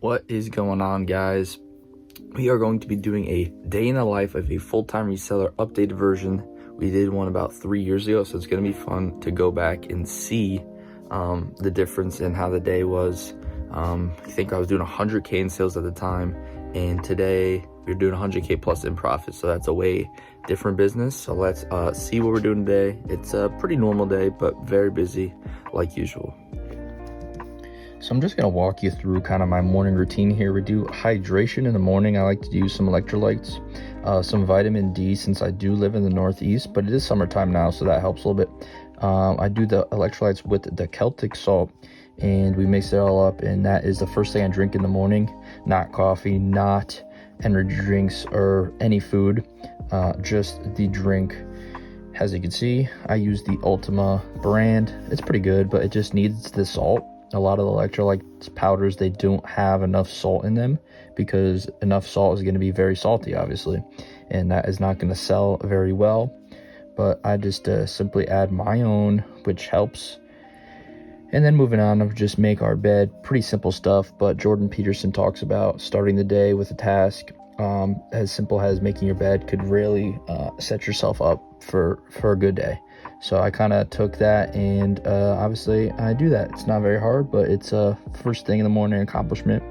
What is going on, guys? We are going to be doing a day in the life of a full-time reseller updated version. We did one about 3 years ago, so it's going to be fun to go back and see the difference in how the day was. I think I was doing 100K in sales at the time, and today we're doing 100K plus in profit, so that's a way different business. So let's see what we're doing today. It's a pretty normal day, but very busy like usual. So I'm just going to walk you through kind of my morning routine here. We do hydration in the morning. I like to use some electrolytes, some vitamin D, since I do live in the Northeast, but it is summertime now, so that helps a little bit. I do the electrolytes with the Celtic salt, and we mix it all up, and that is the first thing I drink in the morning. Not coffee, not energy drinks or any food, just the drink. As you can see, I use the Ultima brand. It's pretty good, but it just needs the salt. A lot of the electrolytes powders, they don't have enough salt in them, because enough salt is going to be very salty, obviously, and that is not going to sell very well. But I just simply add my own, which helps. And then moving on, I'll just make our bed. Pretty simple stuff, but Jordan Peterson talks about starting the day with a task as simple as making your bed could really set yourself up for a good day. So I kind of took that, and obviously I do that. It's not very hard, but it's a first thing in the morning accomplishment.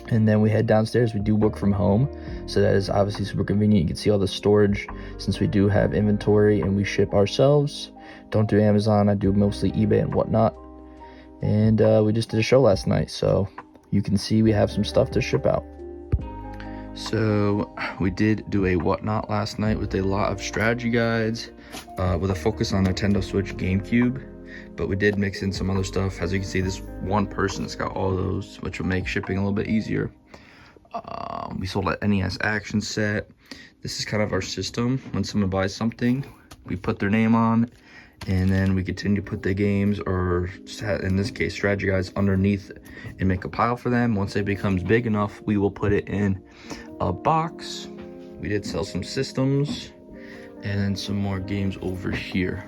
And then we head downstairs. We do work from home, so that is obviously super convenient. You can see all the storage, since we do have inventory and we ship ourselves. Don't do Amazon. I do mostly eBay and whatnot. And we just did a show last night, so you can see we have some stuff to ship out. So we did do a whatnot last night with a lot of strategy guides, with a focus on Nintendo Switch, GameCube, but we did mix in some other stuff. As you can see, this one person has got all those, which will make shipping a little bit easier. We sold an NES action set. This is kind of our system. When someone buys something, we put their name on, and then we continue to put the games, or in this case strategy guides, underneath and make a pile for them. Once it becomes big enough, we will put it in a box. We did sell some systems and then some more games over here.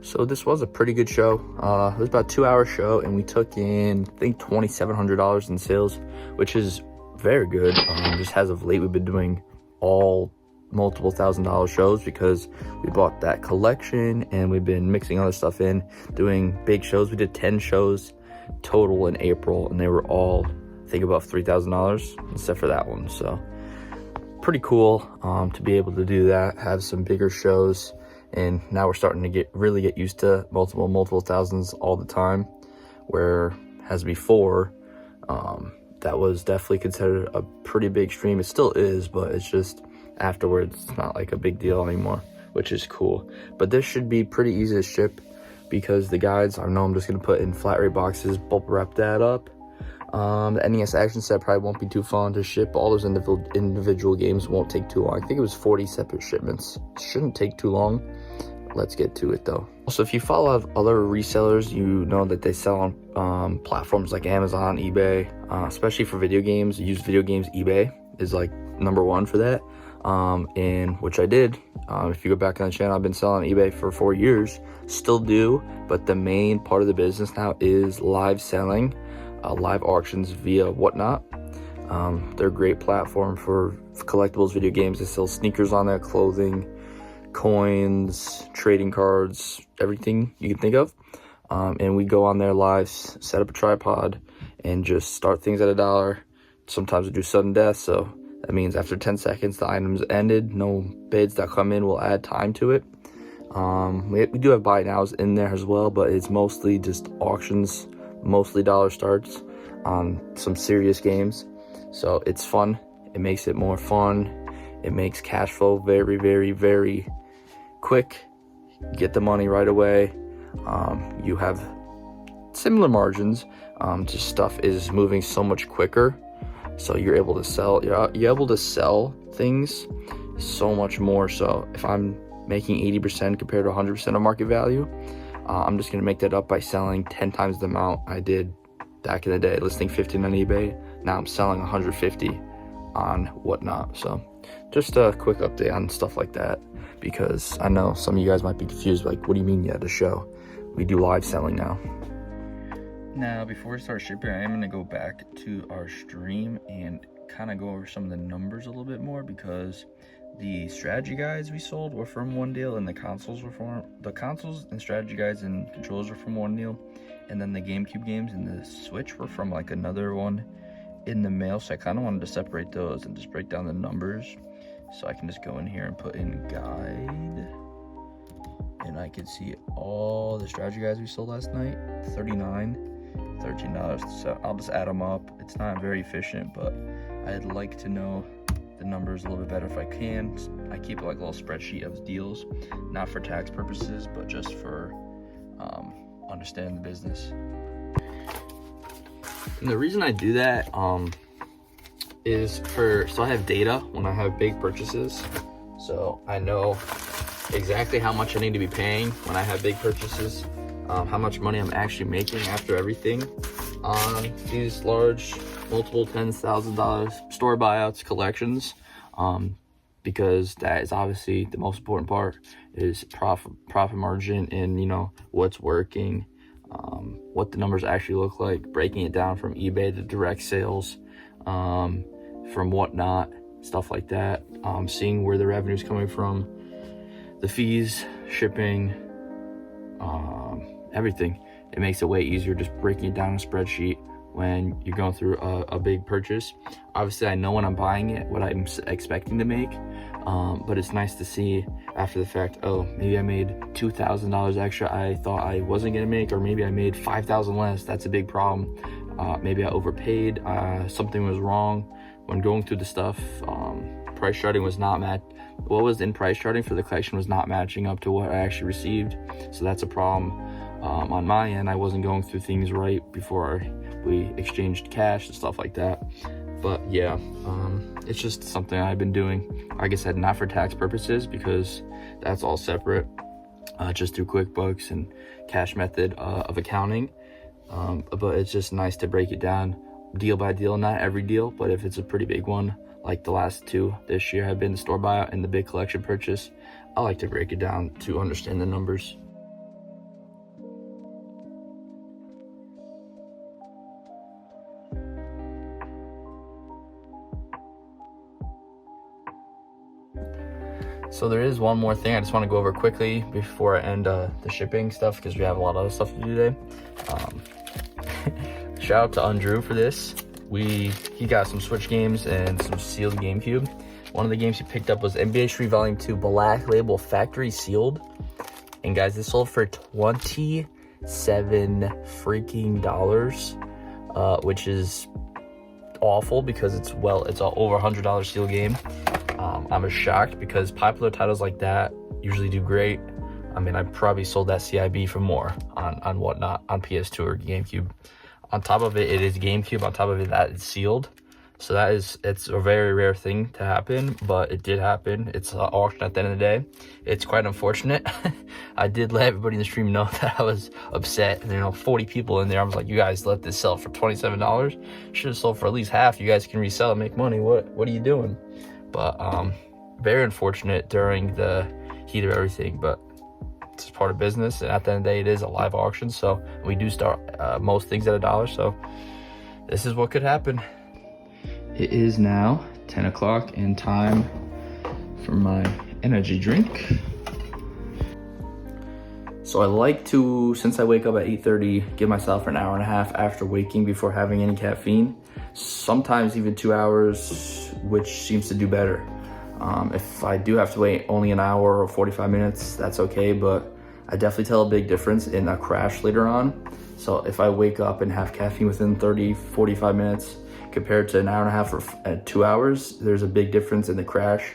So this was a pretty good show. It was about a 2-hour show, and we took in, I think, $2,700 in sales, which is very good. Just as of late, we've been doing all multiple $1,000 shows because we bought that collection, and we've been mixing other stuff in, doing big shows. We did 10 shows total in April, and they were all, I think, above $3,000, except for that one. So pretty cool to be able to do that, have some bigger shows. And now we're starting to really get used to multiple thousands all the time, where as before, that was definitely considered a pretty big stream. It still is, but it's just afterwards, it's not like a big deal anymore, which is cool. But this should be pretty easy to ship, because the guides, I know I'm just going to put in flat rate boxes, bulk wrap that up. The NES action set probably won't be too fun to ship. All those individual games won't take too long. I think it was 40 separate shipments. It shouldn't take too long. Let's get to it though. Also, if you follow other resellers, you know that they sell on platforms like Amazon, eBay, especially for video games. Used video games, eBay is like #1 for that. And which I did. If you go back on the channel, I've been selling on eBay for 4 years, still do, but the main part of the business now is live selling, live auctions via Whatnot. They're a great platform for collectibles, video games. They sell sneakers on there, clothing, coins, trading cards, everything you can think of. And we go on there live, set up a tripod, and just start things at $1. Sometimes we do sudden death, so that means after 10 seconds the item's ended. No bids that come in will add time to it. We do have buy nows in there as well, but it's mostly just auctions, mostly dollar starts on some serious games. So it's fun. It makes it more fun. It makes cash flow very, very, very quick. You get the money right away. You have similar margins, just stuff is moving so much quicker, so you're able to sell things so much more. So if I'm making 80% compared to 100% of market value, I'm just going to make that up by selling 10 times the amount I did back in the day, listing 15 on eBay. Now I'm selling 150 on Whatnot. So just a quick update on stuff like that, because I know some of you guys might be confused, like, what do you mean you had to show? We do live selling now. Now, before we start shipping, I am going to go back to our stream and kind of go over some of the numbers a little bit more, because the strategy guides we sold were from one deal, and the consoles and strategy guides and controllers were from one deal, and then the GameCube games and the Switch were from like another one in the mail. So I kind of wanted to separate those and just break down the numbers, so I can just go in here and put in guide, and I can see all the strategy guides we sold last night. $13. So I'll just add them up. It's not very efficient, but I'd like to know the numbers a little bit better if I can. I keep like a little spreadsheet of deals, not for tax purposes, but just for understanding the business. And the reason I do that is so I have data when I have big purchases, so I know exactly how much I need to be paying when I have big purchases, how much money I'm actually making after everything on these large, multiple $10,000 store buyouts collections, because that is obviously the most important part, is profit margin, and what's working, what the numbers actually look like, breaking it down from eBay to direct sales, from Whatnot, stuff like that, seeing where the revenue is coming from, the fees, shipping, everything. It makes it way easier just breaking it down in a spreadsheet when you're going through a big purchase. Obviously, I know when I'm buying it what I'm expecting to make, but it's nice to see after the fact, oh, maybe I made $2,000 extra I thought I wasn't gonna make, or maybe I made $5,000 less. That's a big problem. Maybe I overpaid, something was wrong when going through the stuff. Price charting was not what was in price charting for the collection was not matching up to what I actually received, so that's a problem. On my end, I wasn't going through things right before we exchanged cash and stuff like that. But yeah, it's just something I've been doing, like I said, not for tax purposes, because that's all separate, just through QuickBooks and cash method of accounting. But it's just nice to break it down deal by deal, not every deal, but if it's a pretty big one, like the last two this year have been the store buyout and the big collection purchase, I like to break it down to understand the numbers. So there is one more thing I just want to go over quickly before I end the shipping stuff, because we have a lot of other stuff to do today. Shout out to Andrew for this. He got some Switch games and some sealed GameCube. One of the games he picked up was NBA Street Volume 2 Black Label Factory Sealed. And guys, this sold for $27 freaking dollars, which is awful, because it's an over $100 sealed game. I'm shocked, because popular titles like that usually do great. I mean, I probably sold that CIB for more on Whatnot, on PS2 or GameCube. On top of it, it is GameCube. On top of it, that is sealed. So it's a very rare thing to happen, but it did happen. It's an auction at the end of the day. It's quite unfortunate. I did let everybody in the stream know that I was upset. 40 people in there. I was like, you guys let this sell for $27? Should have sold for at least half. You guys can resell and make money. What are you doing? But very unfortunate during the heat of everything, but it's part of business, and at the end of the day, it is a live auction, so we do start most things at $1, so this is what could happen. It is now 10 o'clock and time for my energy drink. So I like to, since I wake up at 8:30, give myself an hour and a half after waking before having any caffeine, sometimes even 2 hours, which seems to do better. If I do have to wait only an hour or 45 minutes, that's okay, but I definitely tell a big difference in a crash later on. So if I wake up and have caffeine within 30, 45 minutes compared to an hour and a half or 2 hours, there's a big difference in the crash.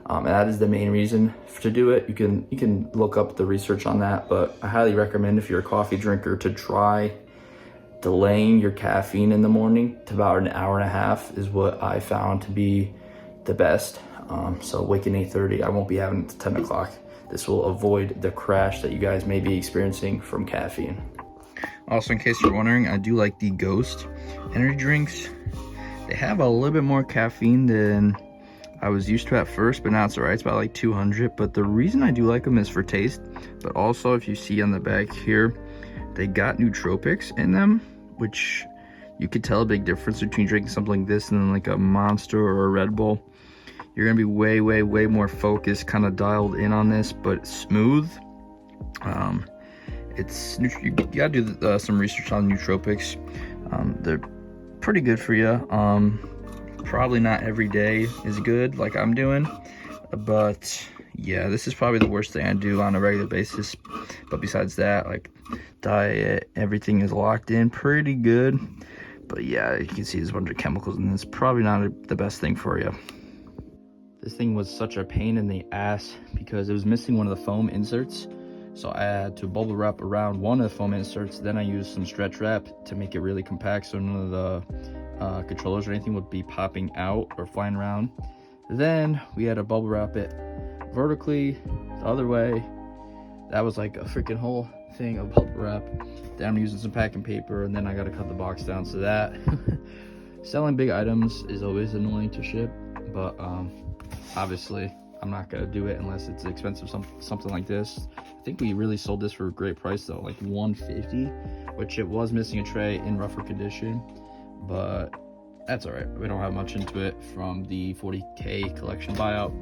And that is the main reason to do it. You can look up the research on that, but I highly recommend, if you're a coffee drinker, to try delaying your caffeine in the morning to about an hour and a half is what I found to be the best. So waking 8:30, I won't be having it to 10 o'clock. This will avoid the crash that you guys may be experiencing from caffeine. Also, in case you're wondering, I do like the Ghost energy drinks. They have a little bit more caffeine than I was used to at first, but now it's alright. It's about like 200. But the reason I do like them is for taste, but also if you see on the back here, they got nootropics in them, which you could tell a big difference between drinking something like this and then like a Monster or a Red Bull. You're gonna be way more focused, kind of dialed in on this, but it's smooth. You gotta do some research on nootropics. They're pretty good for you. Probably not every day is good like I'm doing, but yeah, this is probably the worst thing I do on a regular basis. But besides that, like diet, everything is locked in pretty good. But yeah, you can see there's a bunch of chemicals and it's probably not the best thing for you. This thing was such a pain in the ass because it was missing one of the foam inserts. So I had to bubble wrap around one of the foam inserts. Then I used some stretch wrap to make it really compact so none of the controllers or anything would be popping out or flying around. Then we had to bubble wrap it vertically the other way. That was like a freaking whole thing of bubble wrap. Then I'm using some packing paper, and then I got to cut the box down. So that selling big items is always annoying to ship, but obviously I'm not gonna do it unless it's expensive, something like this. I think we really sold this for a great price though, like $150, which it was missing a tray in rougher condition, but that's all right. We don't have much into it from the 40K collection buyout,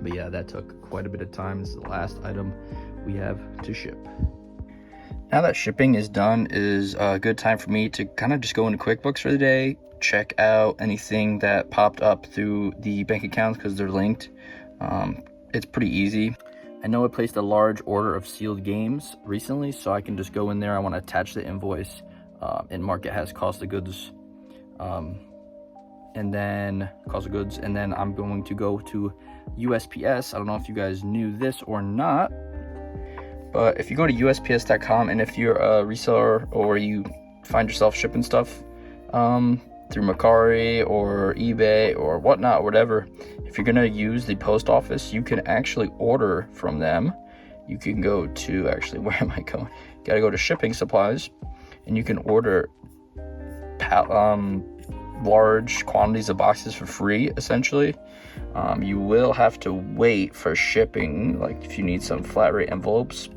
but yeah, that took quite a bit of time. This is the last item we have to ship. Now that shipping is done, is a good time for me to kind of just go into QuickBooks for the day, check out anything that popped up through the bank accounts because they're linked. It's pretty easy. I know I placed a large order of sealed games recently, so I can just go in there. I want to attach the invoice and mark it as cost of goods, and then I'm going to go to USPS. I don't know if you guys knew this or not, but if you go to USPS.com and if you're a reseller or you find yourself shipping stuff through Mercari or eBay or whatnot, whatever, if you're gonna use the post office, you can actually order from them. You can go to, actually, where am I going? You gotta go to shipping supplies, and you can order large quantities of boxes for free, essentially. You will have to wait for shipping, like if you need some flat rate envelopes.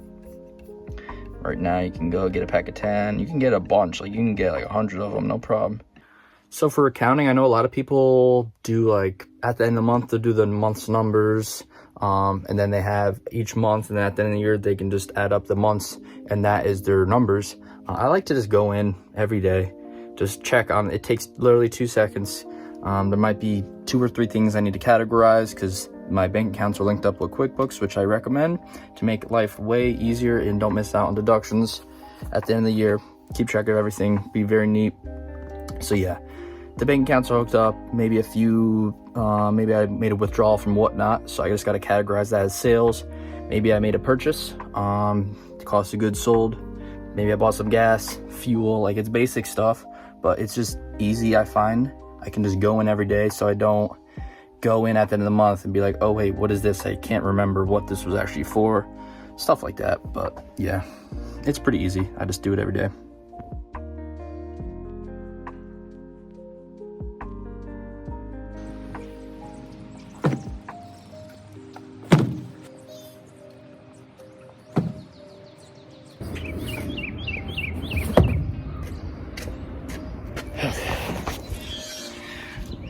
Right now, you can go get a pack of 10. You can get a bunch, like you can get like 100 of them, no problem. So for accounting, I know a lot of people do, like at the end of the month, they'll do the month's numbers, and then they have each month, and then at the end of the year, they can just add up the months, and that is their numbers. I like to just go in every day, just check on, it takes literally 2 seconds. There might be 2 or 3 things I need to categorize because my bank accounts are linked up with QuickBooks, which I recommend to make life way easier and don't miss out on deductions at the end of the year. Keep track of everything, be very neat. So yeah, the bank accounts are hooked up, maybe a few, maybe I made a withdrawal from whatnot, so I just got to categorize that as sales. Maybe I made a purchase, cost of goods sold, maybe I bought some gas, fuel, like it's basic stuff, but it's just easy. I find I can just go in every day, so I don't go in at the end of the month and be like, oh wait, what is this? I can't remember what this was actually for, stuff like that. But yeah, it's pretty easy. I just do it every day.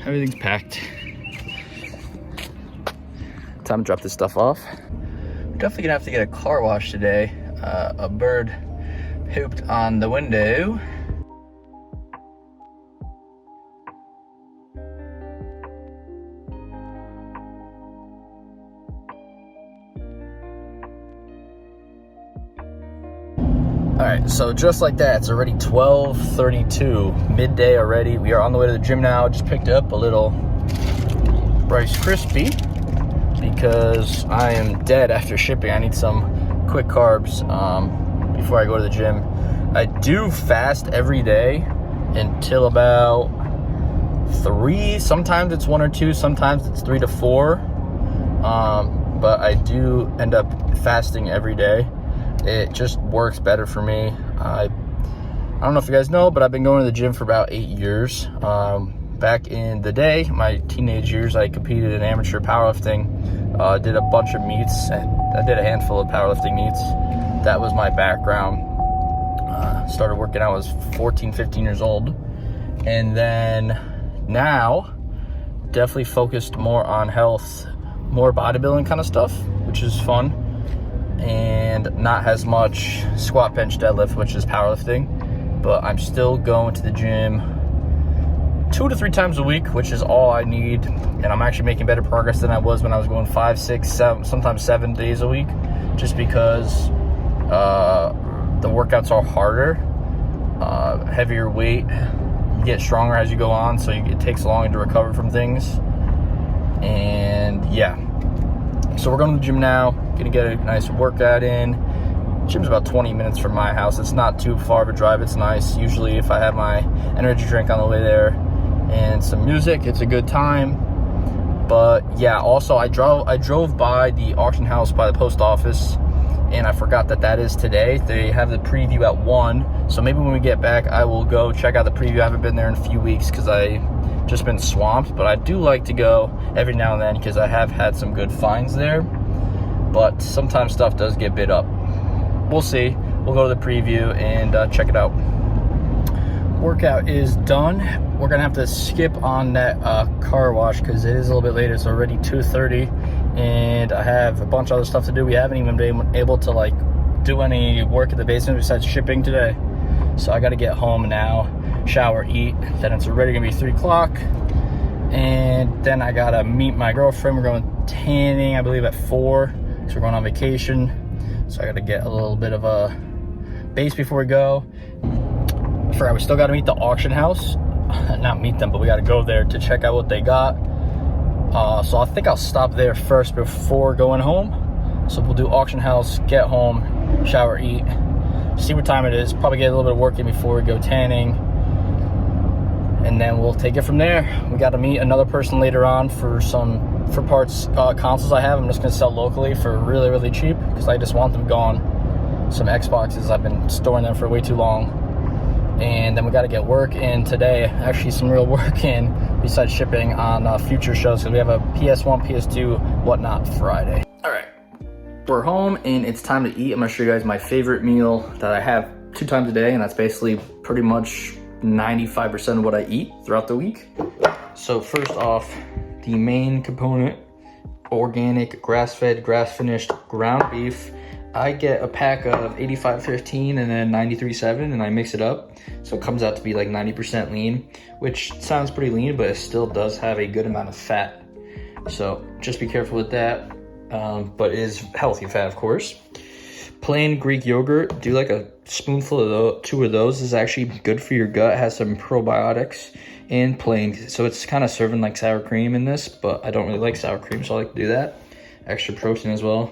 Everything's packed. Time to drop this stuff off. We're definitely gonna have to get a car wash today. A bird pooped on the window. All right, so just like that, it's already 12:32, midday already. We are on the way to the gym now. Just picked up a little Rice Krispie because I am dead after shipping. I need some quick carbs before I go to the gym. I do fast every day until about 3. Sometimes it's 1 or 2, sometimes it's 3 to 4. But I do end up fasting every day. It just works better for me. I I don't know if you guys know, but I've been going to the gym for about 8 years. Back in the day, my teenage years, I competed in amateur powerlifting, did a bunch of meets, and I did a handful of powerlifting meets. That was my background. Started working out, I was 14, 15 years old. And then now, definitely focused more on health, more bodybuilding kind of stuff, which is fun. And not as much squat, bench, deadlift, which is powerlifting. But I'm still going to the gym 2 to 3 times a week, which is all I need. And I'm actually making better progress than I was when I was going 5, 6, 7, sometimes 7 days a week, just because the workouts are harder, heavier weight. You get stronger as you go on, so it takes longer to recover from things. And yeah, so we're going to the gym now, gonna get a nice workout in. Gym's about 20 minutes from my house. It's not too far of a drive. It's nice. Usually if I have my energy drink on the way there and some music, it's a good time. But yeah, also I drove by the auction house by the post office, and I forgot that is today. They have the preview at 1, so maybe when we get back I will go check out the preview. I haven't been there in a few weeks because I just been swamped, but I do like to go every now and then because I have had some good finds there. But sometimes stuff does get bid up. We'll see. We'll go to the preview and check it out. Workout is done. We're gonna have to skip on that car wash because it is a little bit later. It's already 2:30, and I have a bunch of other stuff to do. We haven't even been able to like do any work at the basement besides shipping today. So I got to get home now, shower, eat. Then it's already gonna be 3 o'clock, and then I gotta meet my girlfriend. We're going tanning, I believe, at 4. So we're going on vacation. So I got to get a little bit of a base before we go. I forgot we still got to meet the auction house. Not meet them, but we got to go there to check out what they got. So I think I'll stop there first before going home. So we'll do auction house, get home, shower, eat, see what time it is. Probably get a little bit of work in before we go tanning. And then we'll take it from there. We got to meet another person later on for parts consoles I have. I'm just gonna sell locally for really, really cheap because I just want them gone. Some Xboxes, I've been storing them for way too long. And then we got to get work in today, actually some real work in besides shipping on future shows, because we have a PS1, PS2, whatnot Friday. All right, we're home and it's time to eat. I'm gonna show you guys my favorite meal that I have 2 times a day, and that's basically pretty much 95% of what I eat throughout the week. So first off, the main component, organic, grass-fed, grass-finished ground beef. I get a pack of 85/15 and then 93/7, and I mix it up. So it comes out to be like 90% lean, which sounds pretty lean, but it still does have a good amount of fat. So just be careful with that, but it is healthy fat, of course. Plain Greek yogurt, do like a spoonful of those. 2 of those is actually good for your gut. It has some probiotics. And plain, so it's kind of serving like sour cream in this, but I don't really like sour cream, so I like to do that. Extra protein as well.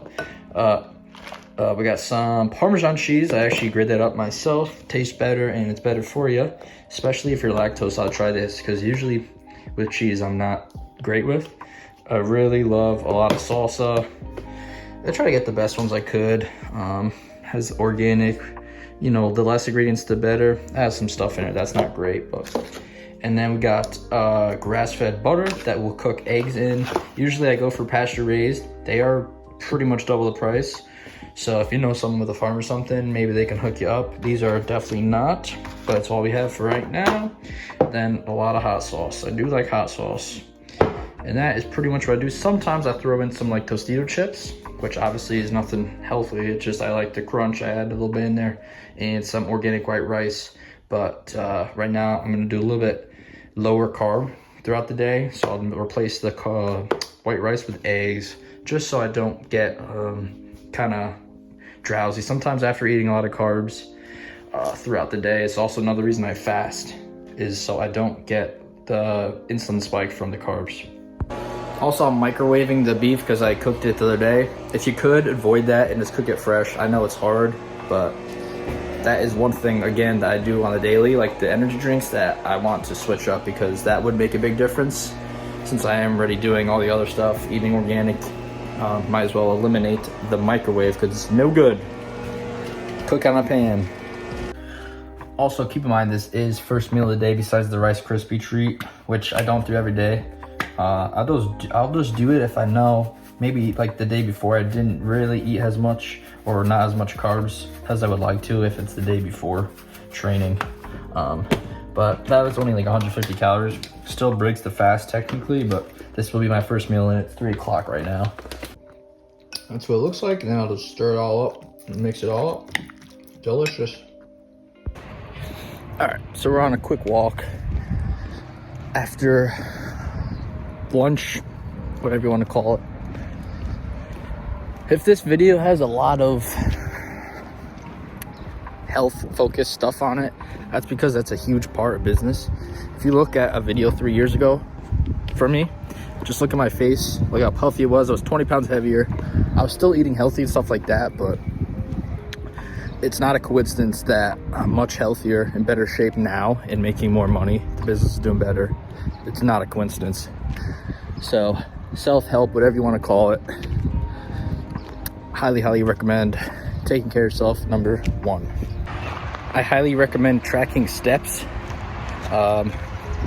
We got some Parmesan cheese. I actually grate that up myself. Tastes better and it's better for you, especially if you're lactose. I'll try this because usually with cheese I'm not great with. I really love a lot of salsa. I try to get the best ones I could. Has organic, you know, the less ingredients the better. It has some stuff in it that's not great, but. And then we got grass-fed butter that we'll cook eggs in. Usually I go for pasture raised. They are pretty much double the price. So if you know someone with a farm or something, maybe they can hook you up. These are definitely not, but that's all we have for right now. Then a lot of hot sauce. I do like hot sauce. And that is pretty much what I do. Sometimes I throw in some like Tostito chips, which obviously is nothing healthy. It's just I like the crunch. I add a little bit in there, and some organic white rice. But right now I'm gonna do a little bit lower carb throughout the day. So I'll replace the white rice with eggs, just so I don't get kind of drowsy. Sometimes after eating a lot of carbs throughout the day, it's also another reason I fast, is so I don't get the insulin spike from the carbs. Also, I'm microwaving the beef because I cooked it the other day. If you could, avoid that and just cook it fresh. I know it's hard, but that is one thing, again, that I do on the daily, like the energy drinks, that I want to switch up because that would make a big difference. Since I am already doing all the other stuff, eating organic, might as well eliminate the microwave because it's no good. Cook on a pan. Also, keep in mind, this is first meal of the day besides the Rice Krispie treat, which I don't do every day. I'll just do it if I know maybe like the day before I didn't really eat as much or not as much carbs as I would like to if it's the day before training. But that was only like 150 calories. Still breaks the fast technically, but this will be my first meal and it's 3 o'clock right now. That's what it looks like, and then I'll just stir it all up and mix it all up. Delicious. All right, so we're on a quick walk after lunch, whatever you want to call it. If this video has a lot of health focused stuff on it, that's because that's a huge part of business. If you look at a video 3 years ago for me, just look at my face, look how puffy it was. I was 20 pounds heavier. I was still eating healthy and stuff like that, but it's not a coincidence that I'm much healthier, in better shape now, and making more money. The business is doing better. It's not a coincidence. So self-help, whatever you want to call it, highly recommend taking care of yourself. Number 1, I highly recommend tracking steps.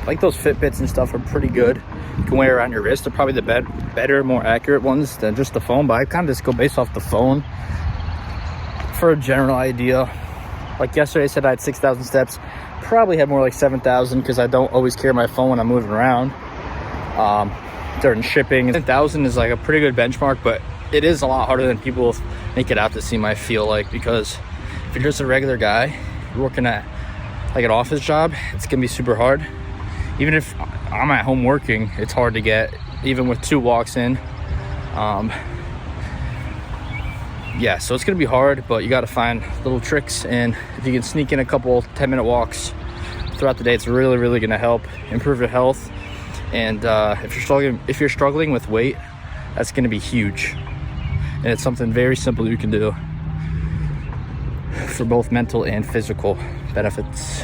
Like those Fitbits and stuff are pretty good. You can wear around your wrist. They're probably the better, more accurate ones than just the phone, but I kind of just go based off the phone for a general idea. Like yesterday I said I had 6,000 steps, probably had more like 7,000 because I don't always carry my phone when I'm moving around during shipping. 10,000 is like a pretty good benchmark, but it is a lot harder than people make it out to seem, I feel like, because if you're just a regular guy, you're working at like an office job, it's gonna be super hard. Even if I'm at home working, it's hard to get, even with 2 walks in. Yeah, so it's gonna be hard, but you gotta find little tricks, and if you can sneak in a couple 10-minute walks throughout the day, it's really gonna help improve your health. And if you're struggling with weight, that's gonna be huge, and it's something very simple you can do for both mental and physical benefits.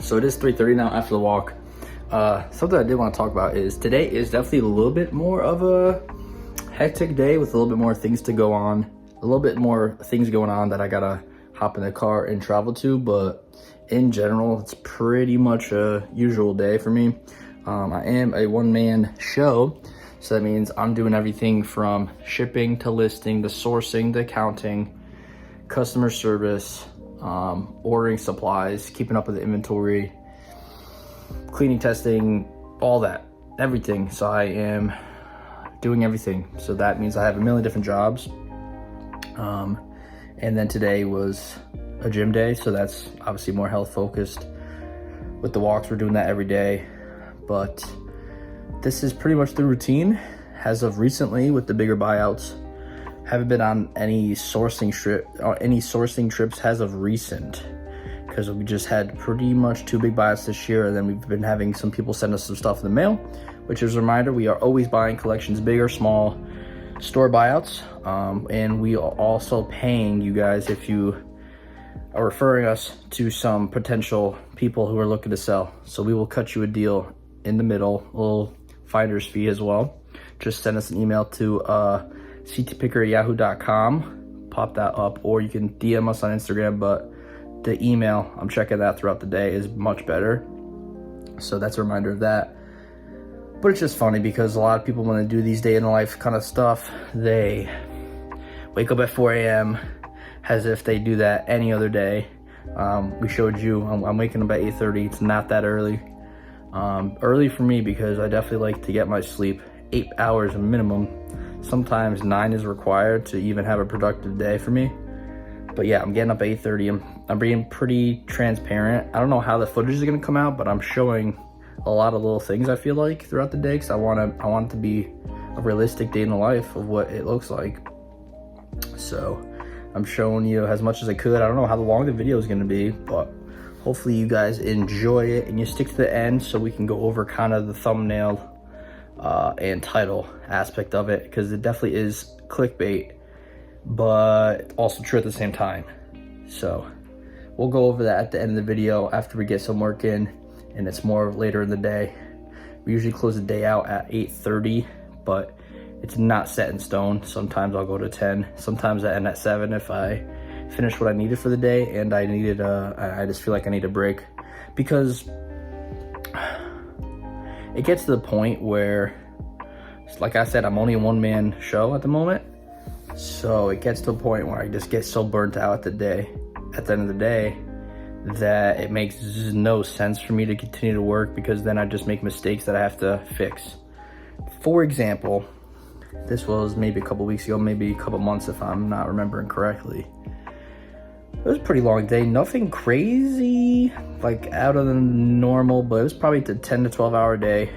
So it is 3:30 now after the walk. Something I did want to talk about is today is definitely a little bit more of a hectic day with a little bit more things to go on, a little bit more things going on that I gotta hop in the car and travel to, but in general, it's pretty much a usual day for me. I am a one-man show, so that means I'm doing everything from shipping to listing to sourcing to accounting, customer service, ordering supplies, keeping up with the inventory, cleaning, testing, all that, everything. So I am doing everything. So that means I have a million different jobs. And then today was a gym day, so that's obviously more health focused. With the walks, we're doing that every day. But this is pretty much the routine as of recently with the bigger buyouts. Haven't been on any sourcing trips as of recent, because we just had pretty much 2 big buyouts this year, and then we've been having some people send us some stuff in the mail, which is a reminder, we are always buying collections, big or small, store buyouts, and we are also paying you guys if you are referring us to some potential people who are looking to sell. So we will cut you a deal in the middle, a little finder's fee as well. Just send us an email to ctpicker@yahoo.com, pop that up, or you can DM us on Instagram, but the email, I'm checking that throughout the day, is much better. So that's a reminder of that. But it's just funny because a lot of people, when they do these day in the life kind of stuff, they wake up at 4 a.m. as if they do that any other day. We showed you, I'm waking up at 8:30. It's not that early. Early for me because I definitely like to get my sleep, 8 hours minimum. Sometimes 9 is required to even have a productive day for me. But yeah, I'm getting up at 8:30. I'm being pretty transparent. I don't know how the footage is gonna come out, but I'm showing a lot of little things I feel like throughout the day, because I want it to be a realistic day in the life of what it looks like. So I'm showing you as much as I could. I don't know how long the video is gonna be, but hopefully you guys enjoy it and you stick to the end so we can go over kind of the thumbnail and title aspect of it, because it definitely is clickbait, but also true at the same time. So we'll go over that at the end of the video after we get some work in, and it's more later in the day. We usually close the day out at 8:30, but it's not set in stone. Sometimes I'll go to 10, sometimes I end at 7 if I finished what I needed for the day, and I just feel like I need a break, because it gets to the point where, like I said, I'm only a one-man show at the moment. So it gets to a point where I just get so burnt out at the end of the day, that it makes no sense for me to continue to work, because then I just make mistakes that I have to fix. For example, this was maybe a couple weeks ago, maybe a couple months if I'm not remembering correctly. It was a pretty long day, nothing crazy, like out of the normal, but it was probably a 10 to 12 hour day.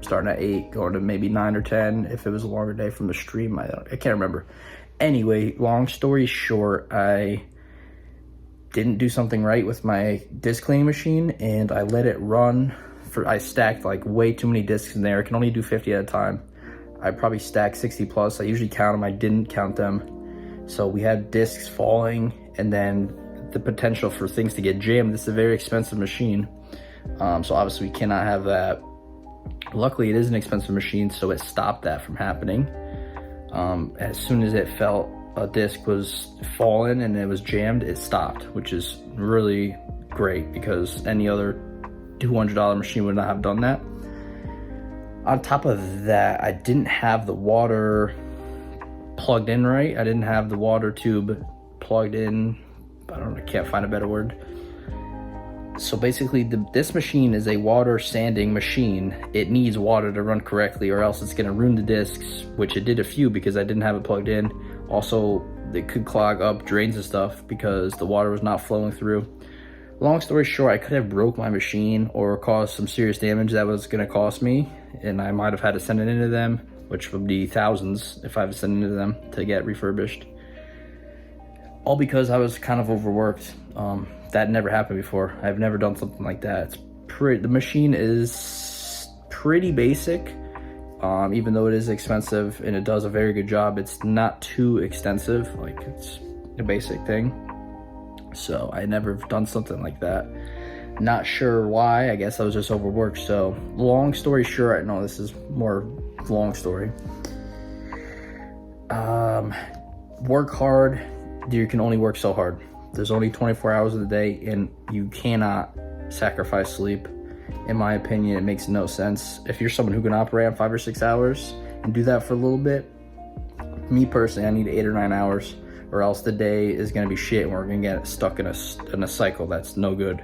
Starting at 8, going to maybe 9 or 10 if it was a longer day from the stream. I can't remember. Anyway, long story short, I didn't do something right with my disc cleaning machine, and I let it run I stacked like way too many discs in there. I can only do 50 at a time. I probably stacked 60 plus. I usually count them. I didn't count them. So we had discs falling, and then the potential for things to get jammed. This is a very expensive machine. So obviously we cannot have that. Luckily, it is an expensive machine, so it stopped that from happening. As soon as it felt a disc was falling and it was jammed, it stopped, which is really great, because any other $200 machine would not have done that. On top of that, I didn't have the water plugged in right. I didn't have the water tube plugged in. I can't find a better word. So basically, this machine is a water sanding machine. It needs water to run correctly, or else it's gonna ruin the discs, which it did a few because I didn't have it plugged in. Also, it could clog up drains and stuff because the water was not flowing through. Long story short, I could have broke my machine or caused some serious damage that was gonna cost me, and I might have had to send it into them, which would be thousands if I had to send it into them to get refurbished. All because I was kind of overworked. That never happened before. I've never done something like that. The machine is pretty basic, even though it is expensive and it does a very good job. It's not too extensive, like it's a basic thing. So I never done something like that. Not sure why. I guess I was just overworked. So long story short, no, this is more long story. Work hard. You can only work so hard. There's only 24 hours of the day, and you cannot sacrifice sleep. In my opinion, it makes no sense. If you're someone who can operate on 5 or 6 hours and do that for a little bit, me personally, I need 8 or 9 hours, or else the day is gonna be shit and we're gonna get stuck in a cycle that's no good.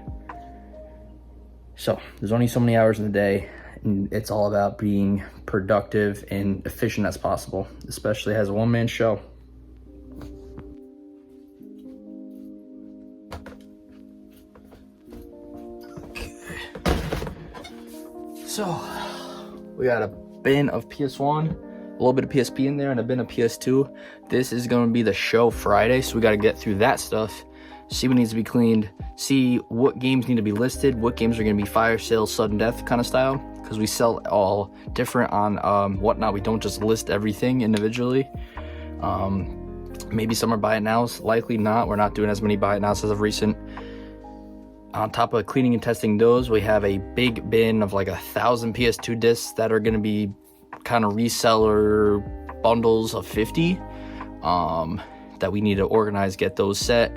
So there's only so many hours in the day, and it's all about being productive and efficient as possible, especially as a one-man show. So, we got a bin of PS1, a little bit of PSP in there, and a bin of PS2. This is going to be the show Friday, so we got to get through that stuff, see what needs to be cleaned, see what games need to be listed, what games are going to be fire sale, sudden death kind of style, because we sell all different on whatnot. We don't just list everything individually. Maybe some are buy it nows, likely not. We're not doing as many buy it nows as of recent. On top of cleaning and testing those, we have a big bin of like 1,000 PS2 discs that are going to be kind of reseller bundles of 50 that we need to organize, get those set.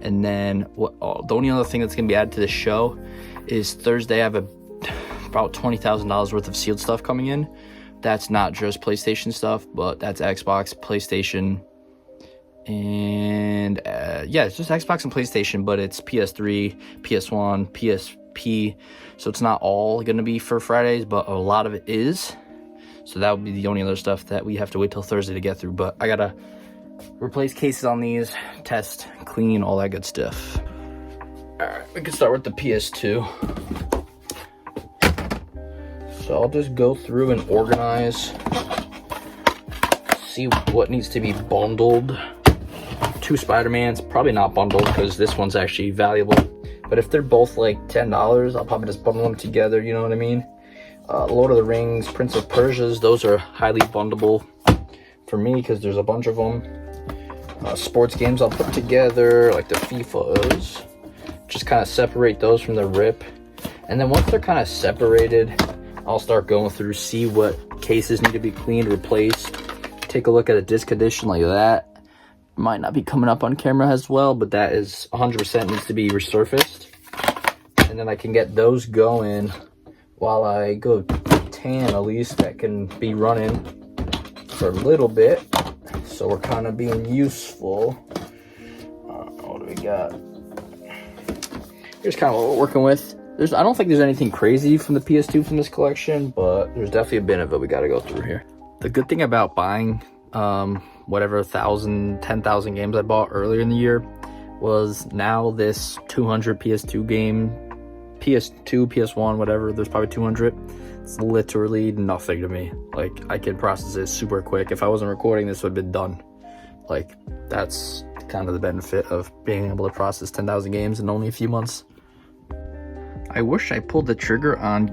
And then the only other thing that's going to be added to the show is Thursday I have about $20,000 worth of sealed stuff coming in. That's not just PlayStation stuff, but that's Xbox, PlayStation, and yeah, it's just Xbox and PlayStation, but it's PS3, PS1, PSP, so it's not all gonna be for Fridays, but a lot of it is. So that would be the only other stuff that we have to wait till Thursday to get through. But I gotta replace cases on these, test, clean, all that good stuff. All right, we can start with the PS2. So I'll just go through and organize, see what needs to be bundled. 2 Spider-Mans, probably not bundled because this one's actually valuable. But if they're both like $10, I'll probably just bundle them together, you know what I mean? Lord of the Rings, Prince of Persia's, those are highly bundleable for me because there's a bunch of them. Sports games I'll put together, like the FIFAs. Just kind of separate those from the rip. And then once they're kind of separated, I'll start going through, see what cases need to be cleaned, replaced. Take a look at a disc condition like that. might not be coming up on camera as well, but that is 100% needs to be resurfaced. And then I can get those going while I go tan, at least that can be running for a little bit. So we're kind of being useful. What do we got? Here's kind of what we're working with. I don't think there's anything crazy from the PS2 from this collection, but there's definitely a bit of it we got to go through here. The good thing about buying whatever 10,000 games I bought earlier in the year was now this 200 PS2 game, PS2, PS1, whatever, there's probably 200. It's literally nothing to me. Like, I can process it super quick. If I wasn't recording, this would have been done. Like, that's kind of the benefit of being able to process 10,000 games in only a few months. I wish I pulled the trigger on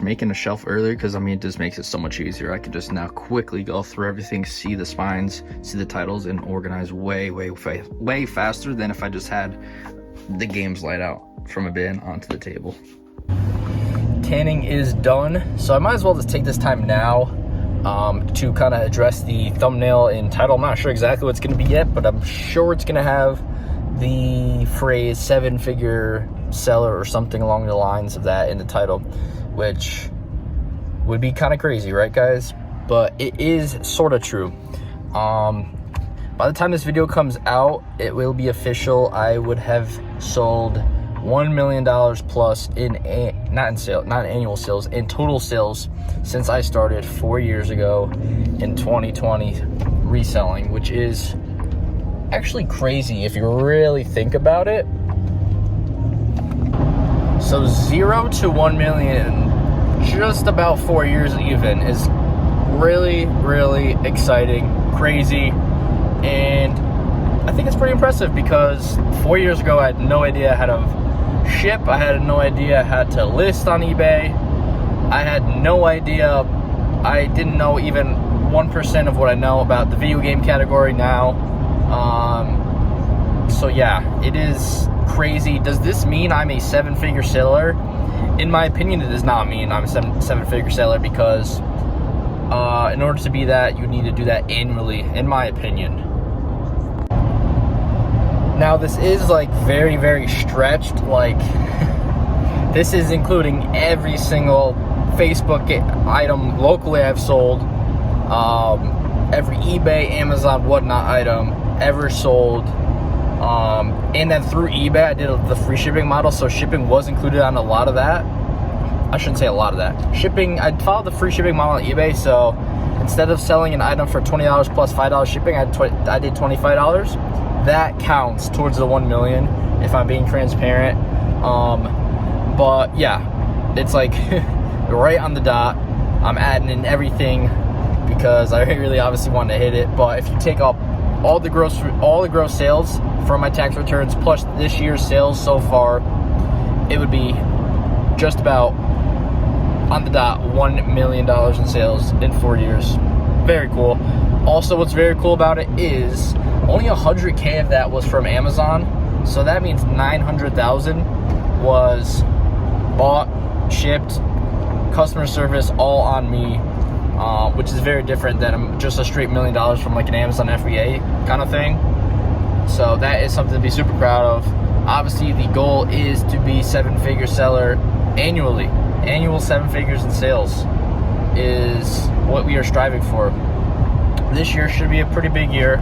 making a shelf earlier, because I mean, it just makes it so much easier. I can just now quickly go through everything, see the spines, see the titles, and organize way faster than if I just had the games laid out from a bin onto the table. Tanning is done, so I might as well just take this time now to kind of address the thumbnail and title. I'm not sure exactly what it's going to be yet, but I'm sure it's going to have the phrase 7-figure seller or something along the lines of that in the title, which would be kind of crazy, right guys? But it is sort of true. By the time this video comes out, it will be official. I would have sold $1 million plus not in annual sales, in total sales since I started 4 years ago in 2020 reselling, which is actually crazy if you really think about it. So 0 to 1 million, just about 4 years even, is really, really exciting, crazy, and I think it's pretty impressive because 4 years ago I had no idea how to ship, I had no idea how to list on eBay, I had no idea, I didn't know even 1% of what I know about the video game category now. So yeah, it is crazy. Does this mean I'm a 7-figure seller? In my opinion, it does not mean I'm a seven-figure seller, because in order to be that, you need to do that annually, in my opinion. Now, this is like very, very stretched. Like, this is including every single Facebook item locally I've sold, every eBay, Amazon, whatnot item ever sold. And then through eBay, I did the free shipping model, so shipping was included on a lot of that. I shouldn't say a lot of that. Shipping, I followed the free shipping model on eBay, so instead of selling an item for $20 plus $5 shipping, I did $25. That counts towards the 1 million, if I'm being transparent. But yeah, it's like right on the dot. I'm adding in everything because I really obviously wanted to hit it. But if you take up all the gross sales from my tax returns plus this year's sales so far, it would be just about on the dot $1 million in sales in 4 years. Very cool. Also, what's very cool about it is only 100K of that was from Amazon, so that means 900,000 was bought, shipped, customer service, all on me, which is very different than just a straight $1 million from like an Amazon FBA kind of thing. So that is something to be super proud of. Obviously, the goal is to be 7-figure seller annually. Annual 7 figures in sales is what we are striving for. This year should be a pretty big year.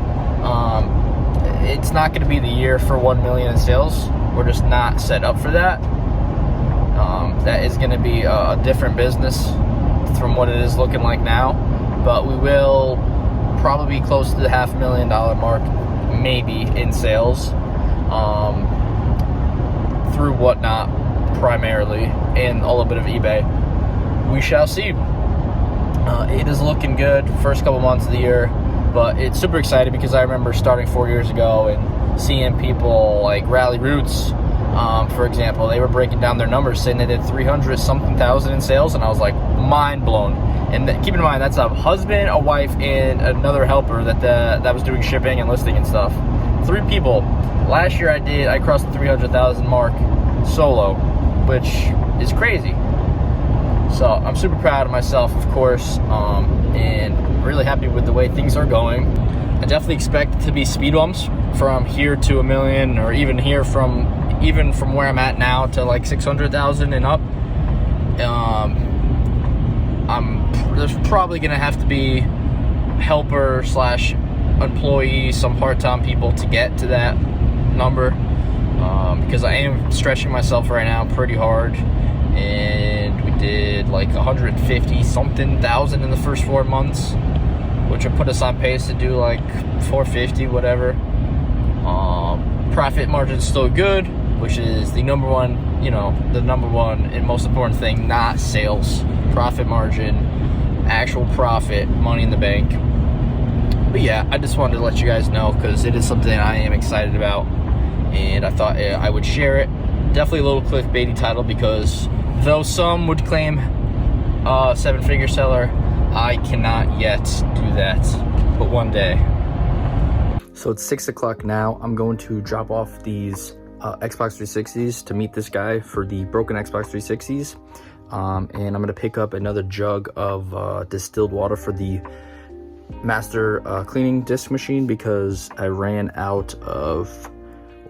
It's not going to be the year for 1 million in sales. We're just not set up for that. That is going to be a different business from what it is looking like now. But we will probably be close to the $500,000 mark, maybe, in sales. Through whatnot primarily, and a little bit of eBay. We shall see. It is looking good first couple months of the year, but it's super exciting because I remember starting 4 years ago and seeing people like Rally Roots, for example. They were breaking down their numbers saying they did 300-something thousand in sales, and I was like mind blown. And keep in mind, that's a husband, a wife, and another helper that was doing shipping and listing and stuff. 3 people. Last year I crossed the 300,000 mark solo, which is crazy. So I'm super proud of myself, of course, and really happy with the way things are going. I definitely expect it to be speed bumps from here to 1 million, or even from where I'm at now to like 600,000 and up. There's probably gonna have to be helper / employee, some part-time people to get to that number, because I am stretching myself right now pretty hard, and we did like 150 something thousand in the first 4 months, which would put us on pace to do like 450 whatever. Profit margin's still good, which is the number one and most important thing, not sales. Profit margin, actual profit, money in the bank. But yeah, I just wanted to let you guys know, because it is something I am excited about, and I thought I would share it. Definitely a little clickbaity title, because though some would claim 7-figure seller, I cannot yet do that, but one day. So it's 6 o'clock now. I'm going to drop off these Xbox 360s to meet this guy for the broken Xbox 360s, and I'm gonna pick up another jug of distilled water for the master cleaning disc machine, because I ran out of,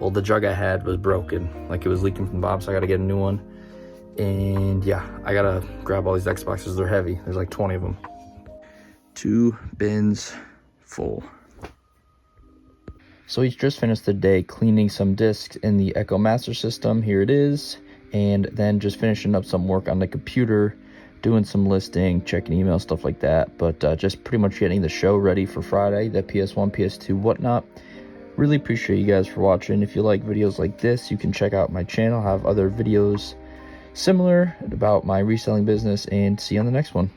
well, the jug I had was broken, like it was leaking from the bottom, so I gotta get a new one. And yeah, I gotta grab all these Xboxes. They're heavy. There's like 20 of them. 2 bins full. So he's just finished the day cleaning some discs in the Echo Master system. Here it is. And then just finishing up some work on the computer, doing some listing, checking email, stuff like that. But just pretty much getting the show ready for Friday, the PS1, PS2, whatnot. Really appreciate you guys for watching. If you like videos like this, you can check out my channel. I have other videos similar about my reselling business, and see you on the next one.